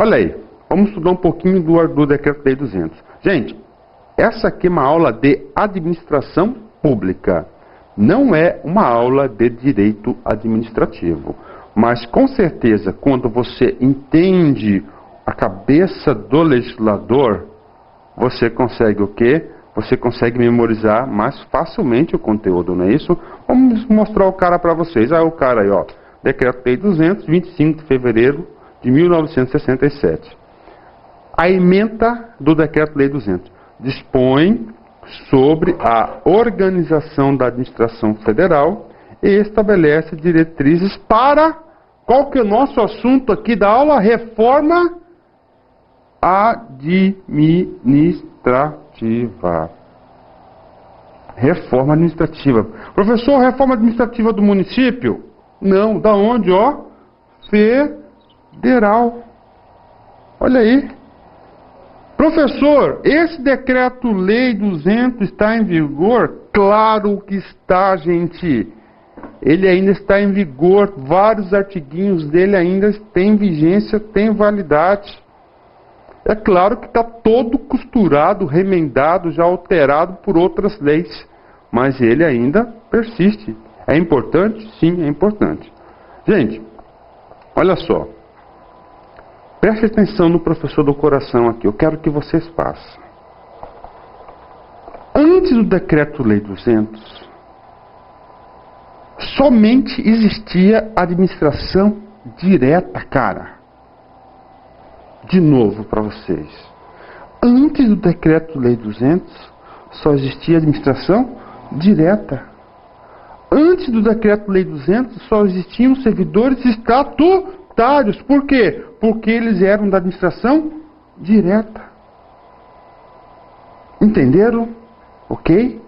Olha aí, vamos estudar um pouquinho do Decreto-Lei 200. Gente, essa aqui é uma aula de administração pública. Não é uma aula de direito administrativo. Mas, com certeza, quando você entende a cabeça do legislador, você consegue o quê? Você consegue memorizar mais facilmente o conteúdo, não é isso? Vamos mostrar o cara para vocês. O cara aí, ó. Decreto-Lei 200, 25 de fevereiro de 1967. A ementa do Decreto-Lei 200 dispõe sobre a organização da administração federal e estabelece diretrizes para, qual que é o nosso assunto aqui da aula? Reforma administrativa. Reforma administrativa. Professor, reforma administrativa do município? Não, da onde, ó? Federal. Olha aí. Professor, esse Decreto-Lei 200 está em vigor? Claro que está, gente. Ele ainda está em vigor. Vários artiguinhos dele ainda têm vigência, têm validade. É claro que está todo costurado, remendado, já alterado por outras leis. Mas ele ainda persiste. É importante? Sim, é importante. Gente, olha só. Preste atenção no professor do coração aqui. Eu quero que vocês façam. Antes do Decreto-Lei 200, somente existia administração direta, cara. De novo para vocês. Antes do Decreto-Lei 200, só existia administração direta. Antes do Decreto-Lei 200, só existiam servidores estatutários. Por quê? Porque eles eram da administração direta. Entenderam? Ok?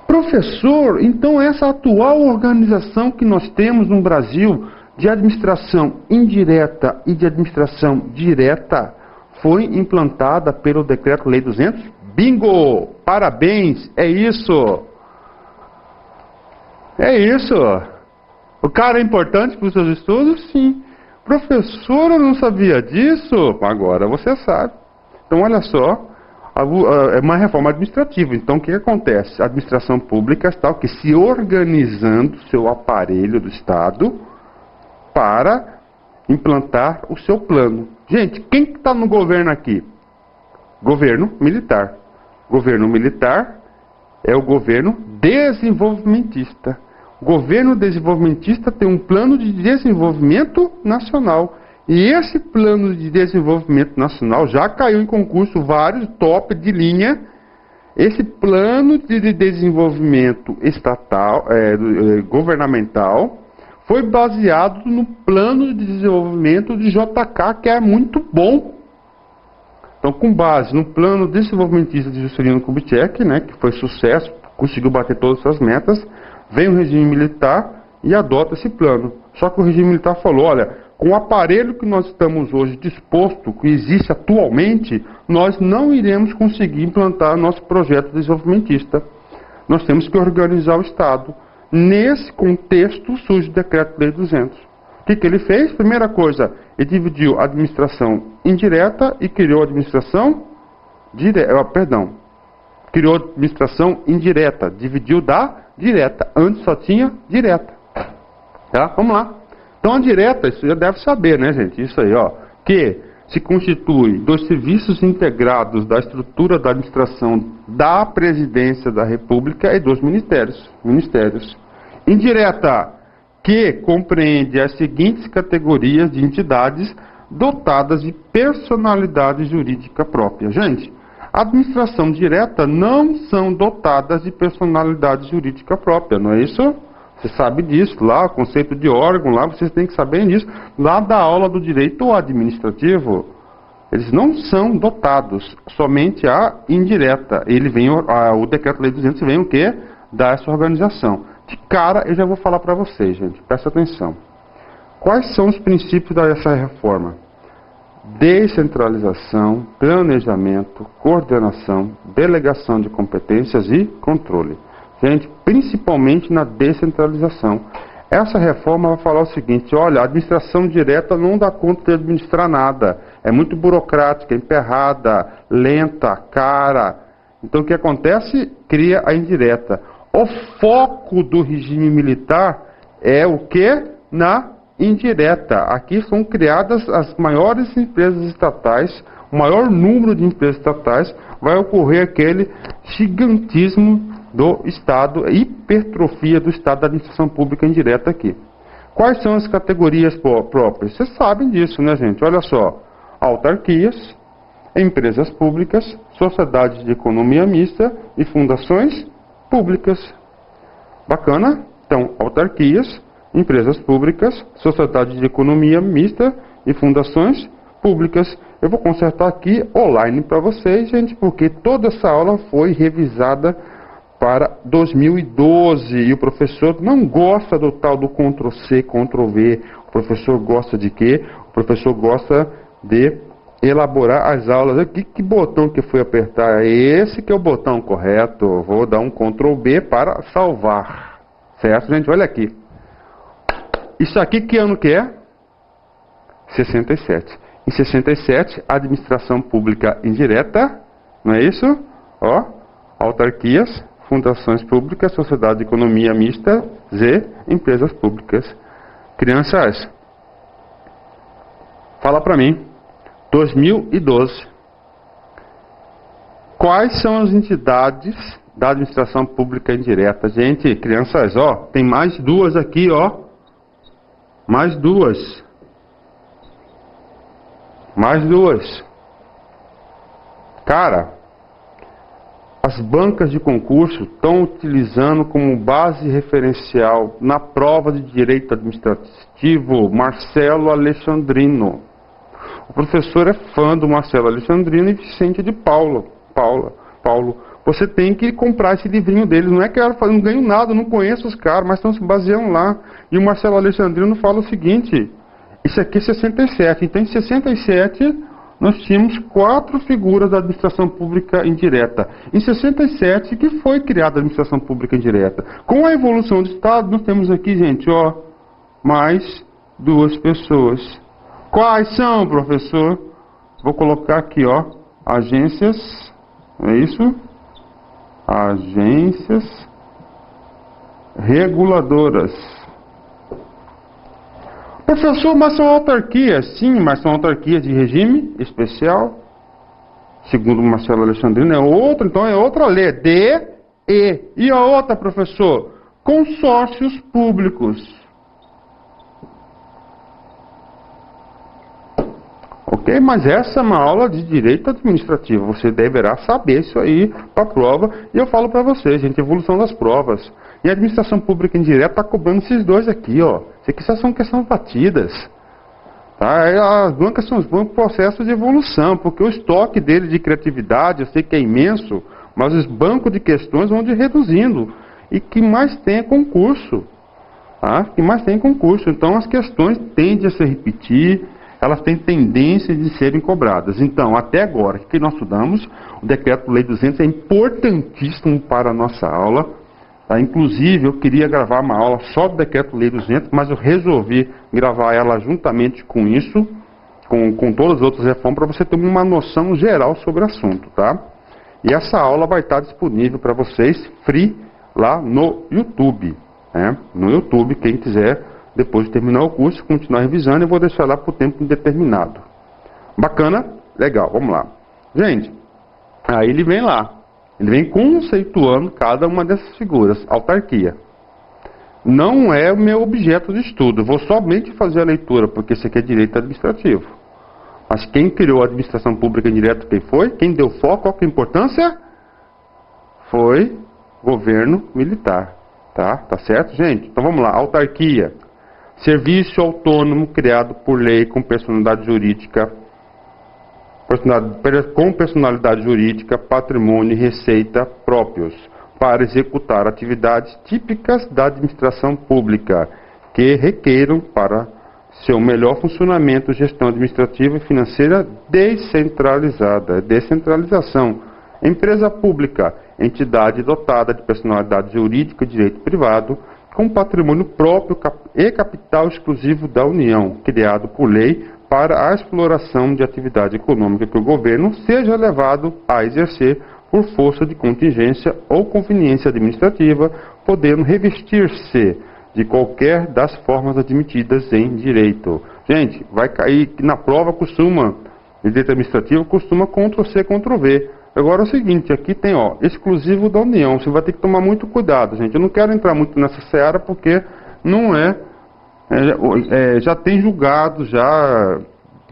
Professor, então essa atual organização que nós temos no Brasil de administração indireta e de administração direta foi implantada pelo Decreto-Lei 200? Bingo! Parabéns! É isso! É isso! O cara é importante para os seus estudos? Sim. Professor, eu não sabia disso? Agora você sabe. Então, olha só. É uma reforma administrativa. Então, o que acontece? A administração pública está se organizando seu aparelho do Estado para implantar o seu plano. Gente, quem está no governo aqui? Governo militar. Governo militar é o governo desenvolvimentista. O governo desenvolvimentista tem um plano de desenvolvimento nacional. E esse plano de desenvolvimento nacional já caiu em concurso, vários top de linha. Esse plano de desenvolvimento estatal, governamental, foi baseado no plano de desenvolvimento de JK, que é muito bom. Então, com base no plano desenvolvimentista de Juscelino Kubitschek, né, que foi sucesso, conseguiu bater todas as suas metas, vem o regime militar e adota esse plano. Só que o regime militar falou, olha, com o aparelho que nós estamos hoje disposto, que existe atualmente, nós não iremos conseguir implantar nosso projeto desenvolvimentista. Nós temos que organizar o Estado. Nesse contexto surge o Decreto-Lei 200. O que ele fez? Primeira coisa, ele dividiu a administração indireta e criou a administração criou a administração indireta, dividiu da direta. Antes só tinha direta. Tá? Vamos lá. Então, a direta, isso já deve saber, né, gente? Isso aí, ó. Que se constitui dos serviços integrados da estrutura da administração da Presidência da República e dos ministérios. Indireta, que compreende as seguintes categorias de entidades dotadas de personalidade jurídica própria. Gente, a administração direta não são dotadas de personalidade jurídica própria, não é isso? Você sabe disso, lá, o conceito de órgão, lá, vocês têm que saber disso. Lá da aula do direito administrativo, eles não são dotados, somente a indireta. O Decreto-Lei 200 vem o quê? Dar essa organização. De cara, eu já vou falar para vocês, gente, presta atenção. Quais são os princípios dessa reforma? Descentralização, planejamento, coordenação, delegação de competências e controle. Gente, principalmente na descentralização. Essa reforma vai falar o seguinte: olha, a administração direta não dá conta de administrar nada. É muito burocrática, emperrada, lenta, cara. Então o que acontece? Cria a indireta. O foco do regime militar é o que? Na indireta. Aqui são criadas as maiores empresas estatais, o maior número de empresas estatais, vai ocorrer aquele gigantismo do Estado, hipertrofia do Estado da administração pública indireta aqui. Quais são as categorias próprias? Vocês sabem disso, né, gente? Olha só: autarquias, empresas públicas, sociedades de economia mista e fundações públicas. Bacana? Então, autarquias, empresas públicas, sociedades de economia mista e fundações públicas. Eu vou consertar aqui online para vocês, gente, porque toda essa aula foi revisada para 2012 e o professor não gosta do tal do Ctrl+C, Ctrl+V. O professor gosta de quê? O professor gosta de elaborar as aulas. Aqui, que botão que foi apertar? Esse que é o botão correto. Vou dar um Ctrl+B para salvar. Certo, gente? Olha aqui. Isso aqui que ano que é? 67. Em 67, administração pública indireta, não é isso? Ó, autarquias, fundações públicas, sociedade de economia mista, Z, empresas públicas. Crianças, fala para mim, 2012, quais são as entidades da administração pública indireta? Gente, crianças, ó, tem mais duas aqui, ó, mais duas. Cara, as bancas de concurso estão utilizando como base referencial na prova de direito administrativo Marcelo Alexandrino. O professor é fã do Marcelo Alexandrino e Vicente de Paulo. Você tem que comprar esse livrinho deles. Não é que eu não ganho nada, não conheço os caras, mas estão se baseando lá. E o Marcelo Alexandrino fala o seguinte: isso aqui é 67. Então, em 67, nós tínhamos 4 figuras da administração pública indireta. Em 67, que foi criada a administração pública indireta. Com a evolução do Estado, nós temos aqui, gente, ó, mais 2 pessoas. Quais são, professor? Vou colocar aqui, ó, agências, é isso? Agências reguladoras. Professor, mas são autarquias? Sim, mas são autarquias de regime especial. Segundo Marcelo Alexandrino, é outra, então é outra lei. E a outra, professor? Consórcios públicos. Ok, mas essa é uma aula de direito administrativo. Você deverá saber isso aí para a prova. E eu falo para vocês, gente, evolução das provas. E a administração pública indireta está cobrando esses dois aqui, ó. Isso aqui são questões batidas. Tá? As bancas são os bancos processos de evolução, porque o estoque deles de criatividade, eu sei que é imenso, mas os bancos de questões vão reduzindo. E que mais tem é concurso. Tá? Que mais tem concurso. Então as questões tendem a se repetir, elas têm tendência de serem cobradas. Então, até agora, o que nós estudamos? O Decreto-Lei 200 é importantíssimo para a nossa aula. Tá? Inclusive, eu queria gravar uma aula só do Decreto-Lei 200, mas eu resolvi gravar ela juntamente com isso, com todas as outras reformas, para você ter uma noção geral sobre o assunto. Tá? E essa aula vai estar disponível para vocês, free, lá no YouTube. Né? No YouTube, quem quiser, depois de terminar o curso, continuar revisando, eu vou deixar lá por tempo indeterminado. Bacana? Legal, vamos lá. Gente, aí ele vem lá. Ele vem conceituando cada uma dessas figuras. Autarquia. Não é o meu objeto de estudo. Eu vou somente fazer a leitura, porque isso aqui é direito administrativo. Mas quem criou a administração pública indireta, quem foi? Quem deu foco, qual que é a importância? Foi governo militar. Tá certo, gente? Então vamos lá. Autarquia. Serviço autônomo criado por lei com personalidade jurídica, patrimônio e receita próprios, para executar atividades típicas da administração pública, que requeram para seu melhor funcionamento gestão administrativa e financeira descentralizada. Descentralização. Empresa pública, entidade dotada de personalidade jurídica e direito privado, com patrimônio próprio e capital exclusivo da União, criado por lei para a exploração de atividade econômica que o governo seja levado a exercer por força de contingência ou conveniência administrativa, podendo revestir-se de qualquer das formas admitidas em direito. Gente, vai cair que na prova costuma, em direito administrativo, costuma Ctrl+C, Ctrl+V. Agora é o seguinte, aqui tem, ó, exclusivo da União. Você vai ter que tomar muito cuidado, gente. Eu não quero entrar muito nessa seara porque não já tem julgados já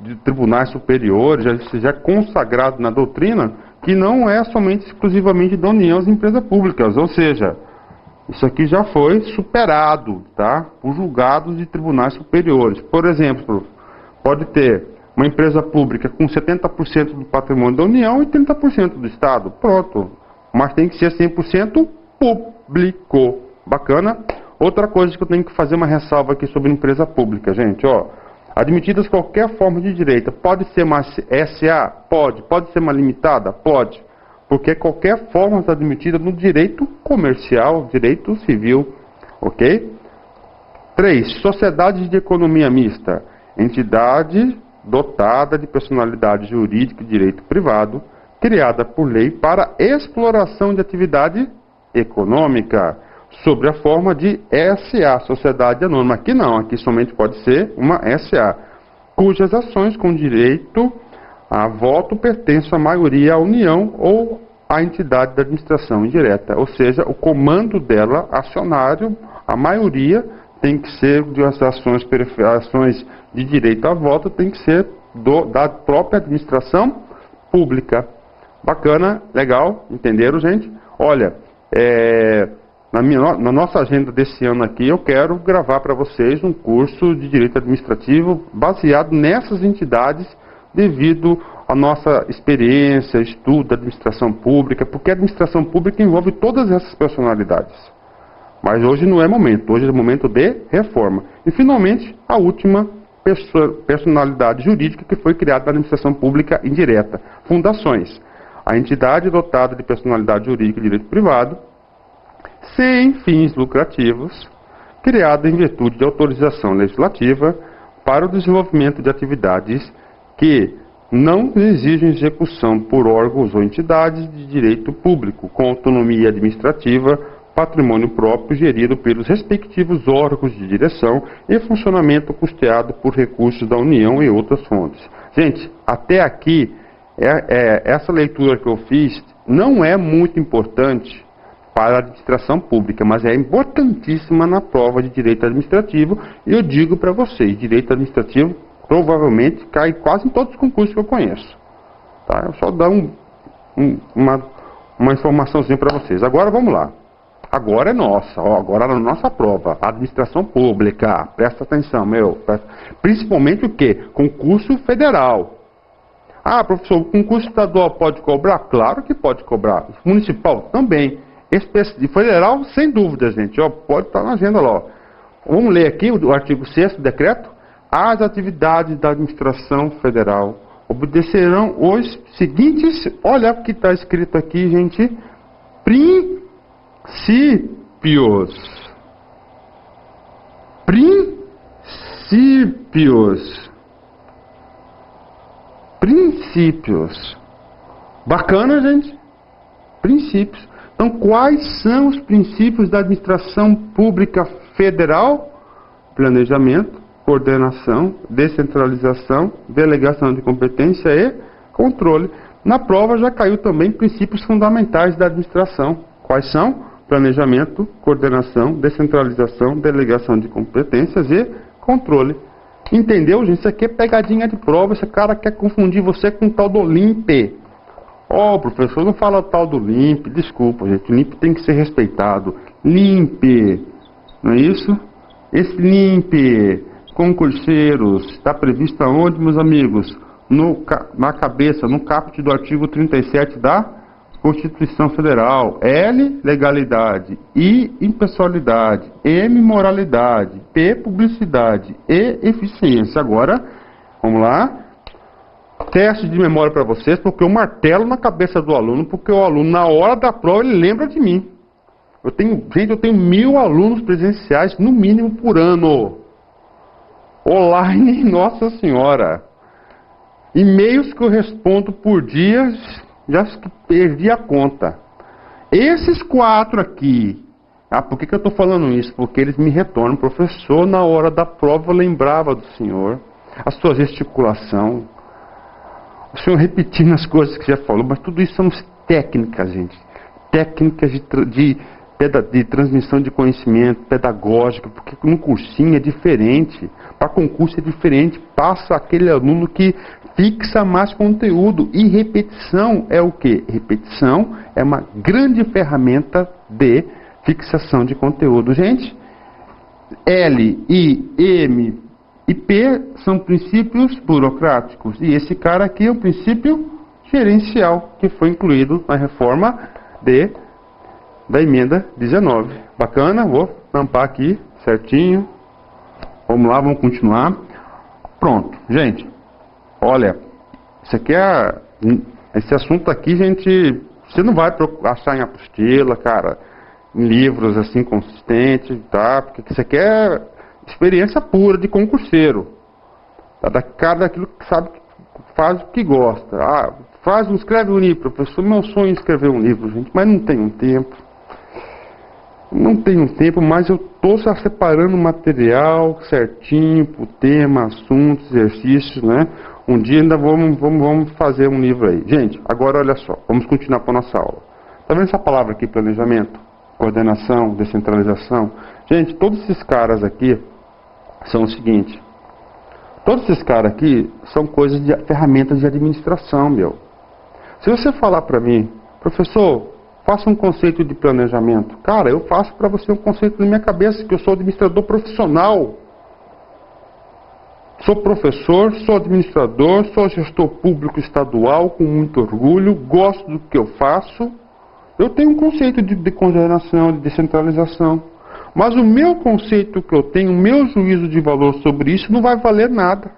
de tribunais superiores, já é consagrado na doutrina que não é somente exclusivamente da União as empresas públicas, ou seja, isso aqui já foi superado, tá? Por julgados de tribunais superiores. Por exemplo, pode ter uma empresa pública com 70% do patrimônio da União e 30% do Estado. Pronto. Mas tem que ser 100% público. Bacana? Outra coisa que eu tenho que fazer uma ressalva aqui sobre empresa pública, gente, ó. Admitidas qualquer forma de direito. Pode ser uma SA? Pode. Pode ser uma limitada? Pode. Porque qualquer forma está admitida no direito comercial, direito civil. Ok? 3. Sociedade de economia mista. Entidade dotada de personalidade jurídica e direito privado, criada por lei para exploração de atividade econômica, sobre a forma de SA, Sociedade Anônima. Aqui não, aqui somente pode ser uma SA, cujas ações com direito a voto pertencem à maioria à União ou à entidade da administração indireta, ou seja, o comando dela, acionário, a maioria tem que ser de ações de direito a voto, tem que ser da própria administração pública. Bacana, legal, entenderam, gente? Olha, na nossa agenda desse ano aqui, eu quero gravar para vocês um curso de direito administrativo baseado nessas entidades, devido à nossa experiência, estudo da administração pública, porque a administração pública envolve todas essas personalidades. Mas hoje não é momento, hoje é momento de reforma. E finalmente, a última personalidade jurídica que foi criada na administração pública indireta, fundações. A entidade dotada de personalidade jurídica e direito privado, sem fins lucrativos, criada em virtude de autorização legislativa para o desenvolvimento de atividades que não exigem execução por órgãos ou entidades de direito público, com autonomia administrativa, patrimônio próprio gerido pelos respectivos órgãos de direção e funcionamento custeado por recursos da União e outras fontes. Gente, até aqui, essa leitura que eu fiz não é muito importante para a administração pública, mas é importantíssima na prova de direito administrativo, e eu digo para vocês, direito administrativo provavelmente cai quase em todos os concursos que eu conheço. Tá? Eu só dar uma informaçãozinha para vocês. Agora vamos lá. Agora é nossa, ó, agora é a nossa prova, administração pública, presta atenção, principalmente o que? Concurso federal. Ah, professor, o concurso estadual pode cobrar? Claro que pode cobrar. Municipal também. Federal, sem dúvida, gente, ó, pode estar na agenda lá. Ó. Vamos ler aqui o artigo 6º do decreto. As atividades da administração federal obedecerão os seguintes, olha o que está escrito aqui, gente, princípios. Bacana, gente? Princípios. Então, quais são os princípios da administração pública federal? Planejamento, coordenação, descentralização, delegação de competência e controle. Na prova já caiu também princípios fundamentais da administração. Quais são? Planejamento, coordenação, descentralização, delegação de competências e controle. Entendeu, gente? Isso aqui é pegadinha de prova. Esse cara quer confundir você com o tal do LIMP. Ó, professor, não fala o tal do LIMP. Desculpa, gente. O LIMP tem que ser respeitado. LIMP, não é isso? Esse LIMP, concurseiros, está previsto aonde, meus amigos? Na cabeça, no caput do artigo 37 da Constituição Federal. L, legalidade. I, impessoalidade. M, moralidade. P, publicidade. E, eficiência. Agora, vamos lá. Teste de memória para vocês, porque eu martelo na cabeça do aluno, porque o aluno, na hora da prova, ele lembra de mim. Gente, eu tenho 1000 alunos presenciais, no mínimo, por ano. Online, Nossa Senhora. E-mails que eu respondo por dia, já perdi a conta. Esses 4 aqui, por que eu estou falando isso? Porque eles me retornam, professor, na hora da prova eu lembrava do senhor, a sua gesticulação, o senhor repetindo as coisas que já falou, mas tudo isso são técnicas, gente. Técnicas de transmissão de conhecimento, pedagógica, porque no cursinho é diferente, para concurso é diferente, passa aquele aluno que fixa mais conteúdo, e repetição é o quê? Repetição é uma grande ferramenta de fixação de conteúdo. Gente, L, I, M e P são princípios burocráticos, e esse cara aqui é um princípio gerencial, que foi incluído na reforma da emenda 19. Bacana? Vou tampar aqui certinho. Vamos lá, vamos continuar. Pronto, gente. Olha, isso aqui esse assunto aqui, gente, você não vai achar em apostila, cara, em livros assim consistentes, tá? Porque isso aqui é experiência pura de concurseiro. Tá? Da cara daquilo que sabe, faz o que gosta. Escreve um livro, professor. Meu sonho é escrever um livro, gente, mas não tenho tempo. Não tenho tempo, mas eu estou separando o material certinho, por tema, assuntos, exercícios, né? Um dia ainda vamos fazer um livro aí. Gente, agora olha só, vamos continuar com a nossa aula. Tá vendo essa palavra aqui, planejamento, coordenação, descentralização? Gente, todos esses caras aqui são o seguinte. Todos esses caras aqui são coisas de ferramentas de administração, meu. Se você falar para mim, professor, faça um conceito de planejamento. Cara, eu faço para você um conceito na minha cabeça, que eu sou administrador profissional. Sou professor, sou administrador, sou gestor público estadual, com muito orgulho, gosto do que eu faço. Eu tenho um conceito de coordenação, de descentralização. Mas o meu conceito que eu tenho, o meu juízo de valor sobre isso não vai valer nada.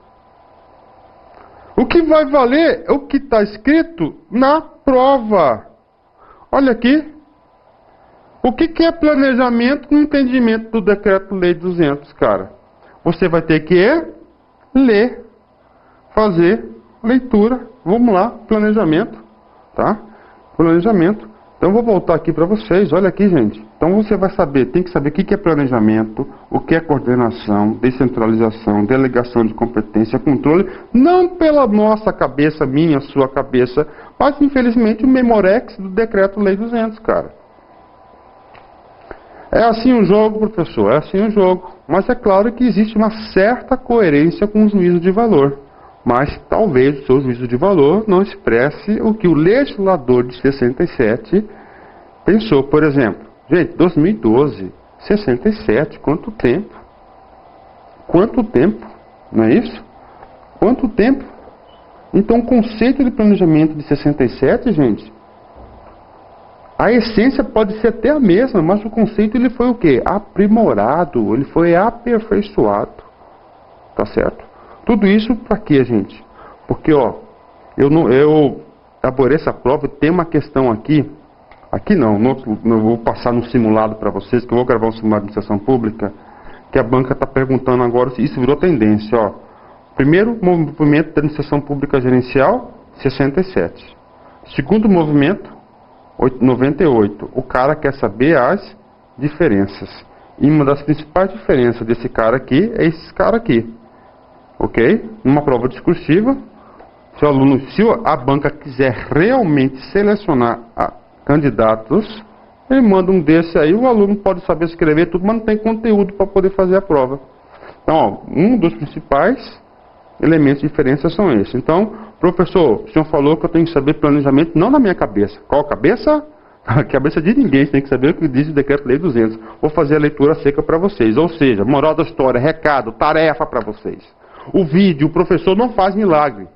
O que vai valer é o que está escrito na prova. Olha aqui. O que é planejamento no entendimento do Decreto-Lei 200, cara? Você vai ter que ler, fazer leitura. Vamos lá, planejamento, tá? Planejamento. Então eu vou voltar aqui para vocês. Olha aqui, gente. Então você vai saber, tem que saber o que é planejamento, o que é coordenação, descentralização, delegação de competência, controle, não pela nossa cabeça, minha, sua cabeça, mas infelizmente o memorex do Decreto-Lei 200, cara. É assim o jogo, professor, é assim o jogo. Mas é claro que existe uma certa coerência com o juízo de valor. Mas talvez o seu juízo de valor não expresse o que o legislador de 67 pensou. Por exemplo, gente, 2012, 67, quanto tempo? Quanto tempo? Não é isso? Quanto tempo? Então o conceito de planejamento de 67, gente, a essência pode ser até a mesma, mas o conceito ele foi o quê? Aprimorado, ele foi aperfeiçoado. Tá certo? Tudo isso para quê, gente? Porque, ó, eu elaborei essa prova, tem uma questão aqui não vou passar no simulado para vocês, que eu vou gravar um simulado de administração pública, que a banca está perguntando agora se isso virou tendência, ó. Primeiro movimento da administração pública gerencial, 67. Segundo movimento, 98. O cara quer saber as diferenças. E uma das principais diferenças desse cara aqui é esse cara aqui. Ok? Numa prova discursiva, se a banca quiser realmente selecionar candidatos, ele manda um desse aí, o aluno pode saber escrever tudo, mas não tem conteúdo para poder fazer a prova. Então, ó, um dos principais elementos de diferença são esses. Então, professor, o senhor falou que eu tenho que saber planejamento, não na minha cabeça. Qual cabeça? A cabeça de ninguém, você tem que saber o que diz o Decreto-Lei 200. Vou fazer a leitura seca para vocês. Ou seja, moral da história, recado, tarefa para vocês. O vídeo, o professor não faz milagre.